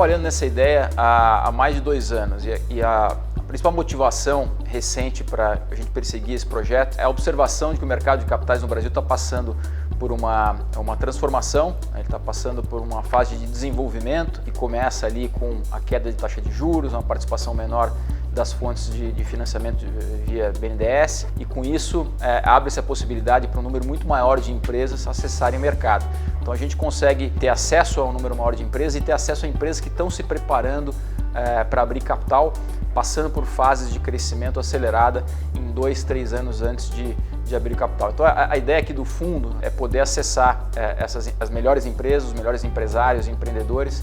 trabalhando nessa ideia há mais de 2 anos e a principal motivação recente para a gente perseguir esse projeto é a observação de que o mercado de capitais no Brasil está passando por uma transformação, ele está passando por uma fase de desenvolvimento que começa ali com a queda de taxa de juros, uma participação menor das fontes de financiamento via BNDES e com isso abre-se a possibilidade para um número muito maior de empresas acessarem o mercado. Então a gente consegue ter acesso a um número maior de empresas e ter acesso a empresas que estão se preparando para abrir capital, passando por fases de crescimento acelerada em 2, 3 anos antes de abrir capital. Então a ideia aqui do fundo é poder acessar as melhores empresas, os melhores empresários, empreendedores,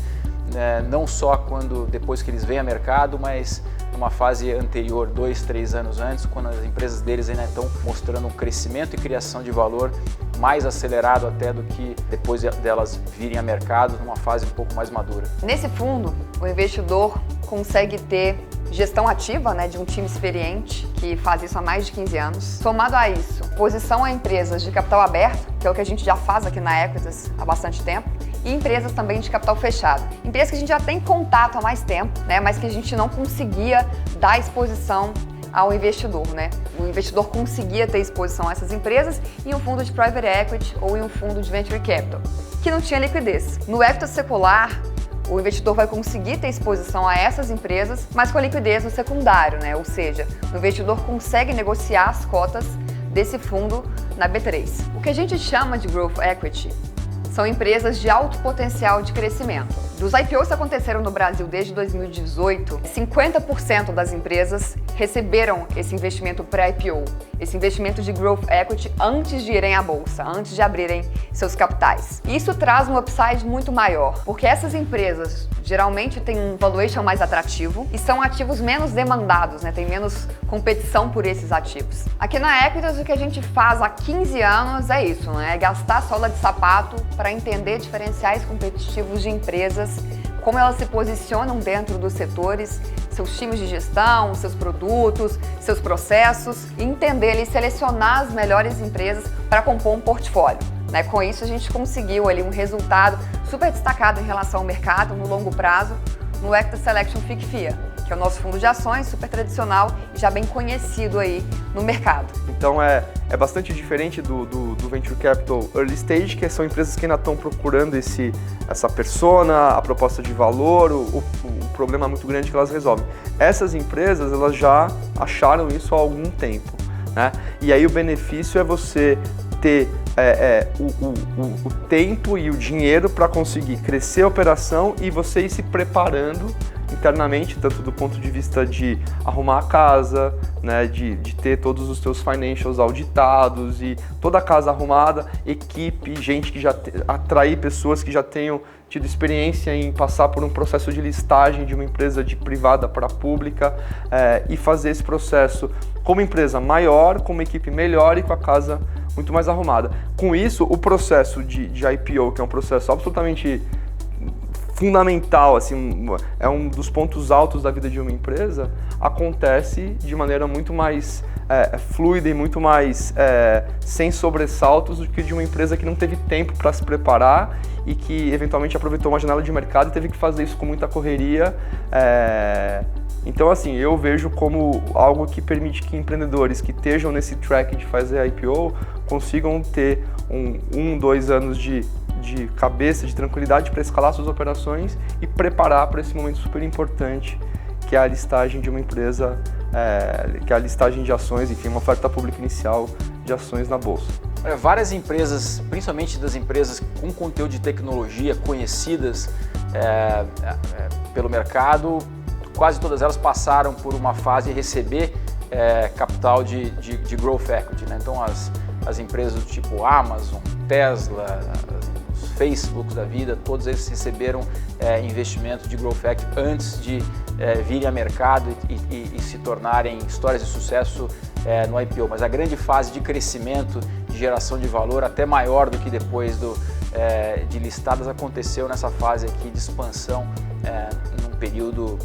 não só depois que eles vêm a mercado, mas numa fase anterior, 2, 3 anos antes, quando as empresas deles ainda estão mostrando um crescimento e criação de valor mais acelerado até do que depois delas virem a mercado, numa fase um pouco mais madura. Nesse fundo, o investidor consegue ter gestão ativa, de um time experiente que faz isso há mais de 15 anos. Somado a isso, posição a empresas de capital aberto, que é o que a gente já faz aqui na Equitas há bastante tempo, e empresas também de capital fechado. Empresas que a gente já tem contato há mais tempo, mas que a gente não conseguia dar exposição ao investidor, O investidor conseguia ter exposição a essas empresas em um fundo de private equity ou em um fundo de venture capital, que não tinha liquidez. No Equitas secular, o investidor vai conseguir ter exposição a essas empresas, mas com a liquidez no secundário, Ou seja, o investidor consegue negociar as cotas desse fundo na B3. O que a gente chama de growth equity são empresas de alto potencial de crescimento. Dos IPOs que aconteceram no Brasil desde 2018, 50% das empresas receberam esse investimento pré-IPO, esse investimento de growth equity antes de irem à bolsa, antes de abrirem seus capitais. Isso traz um upside muito maior, porque essas empresas geralmente têm um valuation mais atrativo e são ativos menos demandados, tem menos competição por esses ativos. Aqui na Equitas, o que a gente faz há 15 anos é isso, é gastar sola de sapato para entender diferenciais competitivos de empresas, como elas se posicionam dentro dos setores, seus times de gestão, seus produtos, seus processos, e entender e selecionar as melhores empresas para compor um portfólio. Com isso, a gente conseguiu ali um resultado super destacado em relação ao mercado no longo prazo no Equitas Selection FIC-FIA, que é o nosso fundo de ações super tradicional e já bem conhecido aí no mercado. Então é bastante diferente do Venture Capital Early Stage, que são empresas que ainda estão procurando essa persona, a proposta de valor, o problema muito grande que elas resolvem. Essas empresas, elas já acharam isso há algum tempo, E aí o benefício é você ter o tempo e o dinheiro para conseguir crescer a operação e você ir se preparando internamente, tanto do ponto de vista de arrumar a casa, de ter todos os seus financials auditados e toda a casa arrumada, equipe, gente que já atrair pessoas que já tenham tido experiência em passar por um processo de listagem de uma empresa de privada para pública e fazer esse processo com uma empresa maior, com uma equipe melhor e com a casa muito mais arrumada. Com isso, o processo de IPO, que é um processo absolutamente fundamental, é um dos pontos altos da vida de uma empresa, acontece de maneira muito mais fluida e muito mais sem sobressaltos do que de uma empresa que não teve tempo para se preparar e que eventualmente aproveitou uma janela de mercado e teve que fazer isso com muita correria. Então, eu vejo como algo que permite que empreendedores que estejam nesse track de fazer IPO consigam ter 2 anos de cabeça, de tranquilidade para escalar suas operações e preparar para esse momento super importante que é a listagem de uma empresa, que é a listagem de ações, enfim, uma oferta pública inicial de ações na bolsa. Várias empresas, principalmente das empresas com conteúdo de tecnologia conhecidas pelo mercado, quase todas elas passaram por uma fase de receber capital de growth equity, Então as empresas do tipo Amazon, Tesla, os Facebooks da vida, todos eles receberam investimento de growth equity antes de virem a mercado e se tornarem histórias de sucesso no IPO. Mas a grande fase de crescimento, de geração de valor, até maior do que depois de listadas, aconteceu nessa fase aqui de expansão num período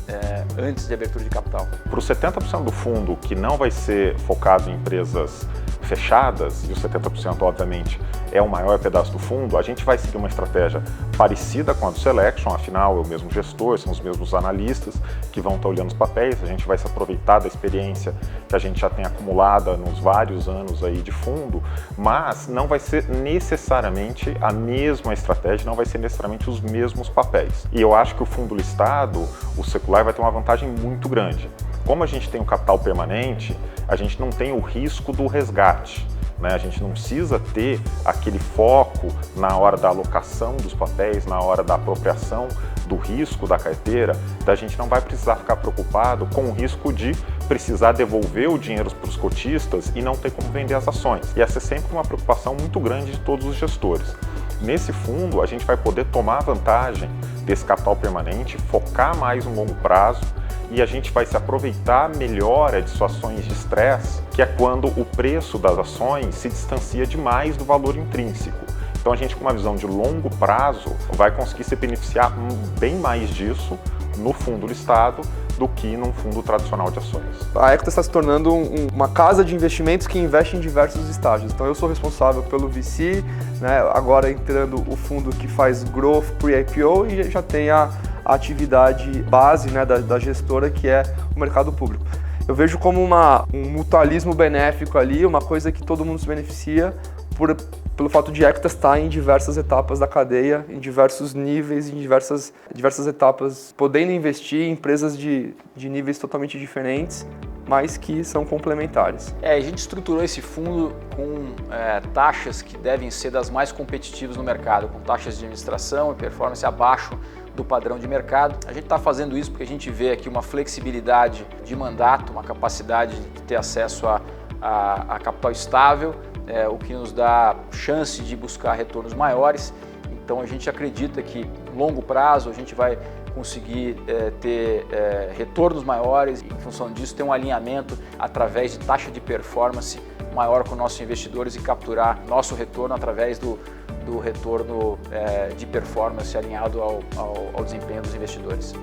antes de abertura de capital. Para os 70% do fundo que não vai ser focado em empresas fechadas, e os 70% obviamente é o maior pedaço do fundo, a gente vai seguir uma estratégia parecida com a do Selection, afinal é o mesmo gestor, são os mesmos analistas que vão estar olhando os papéis, a gente vai se aproveitar da experiência que a gente já tem acumulada nos vários anos aí de fundo, mas não vai ser necessariamente a mesma estratégia, não vai ser necessariamente os mesmos papéis. E eu acho que o fundo listado, o secular, vai ter uma vantagem muito grande. Como a gente tem o capital permanente, a gente não tem o risco do resgate, né? A gente não precisa ter aquele foco na hora da alocação dos papéis, na hora da apropriação do risco da carteira, a gente não vai precisar ficar preocupado com o risco de precisar devolver o dinheiro para os cotistas e não ter como vender as ações. E essa é sempre uma preocupação muito grande de todos os gestores. Nesse fundo, a gente vai poder tomar vantagem desse capital permanente, focar mais no longo prazo, e a gente vai se aproveitar melhor de situações de estresse, que é quando o preço das ações se distancia demais do valor intrínseco. Então a gente, com uma visão de longo prazo, vai conseguir se beneficiar bem mais disso no fundo listado do que num fundo tradicional de ações. A Equita está se tornando uma casa de investimentos que investe em diversos estágios. Então eu sou responsável pelo VC, né, agora entrando o fundo que faz Growth Pre-IPO e já tem a atividade base, né, da gestora, que é o mercado público. Eu vejo como um mutualismo benéfico ali, uma coisa que todo mundo se beneficia pelo fato de Equita estar em diversas etapas da cadeia, em diversos níveis, em diversas etapas, podendo investir em empresas de níveis totalmente diferentes, mas que são complementares. A gente estruturou esse fundo com taxas que devem ser das mais competitivas no mercado, com taxas de administração e performance abaixo do padrão de mercado. A gente está fazendo isso porque a gente vê aqui uma flexibilidade de mandato, uma capacidade de ter acesso a capital estável, o que nos dá chance de buscar retornos maiores. Então a gente acredita que, no longo prazo, a gente vai conseguir ter retornos maiores e, em função disso, ter um alinhamento através de taxa de performance maior com nossos investidores e capturar nosso retorno através do retorno de performance alinhado ao desempenho dos investidores.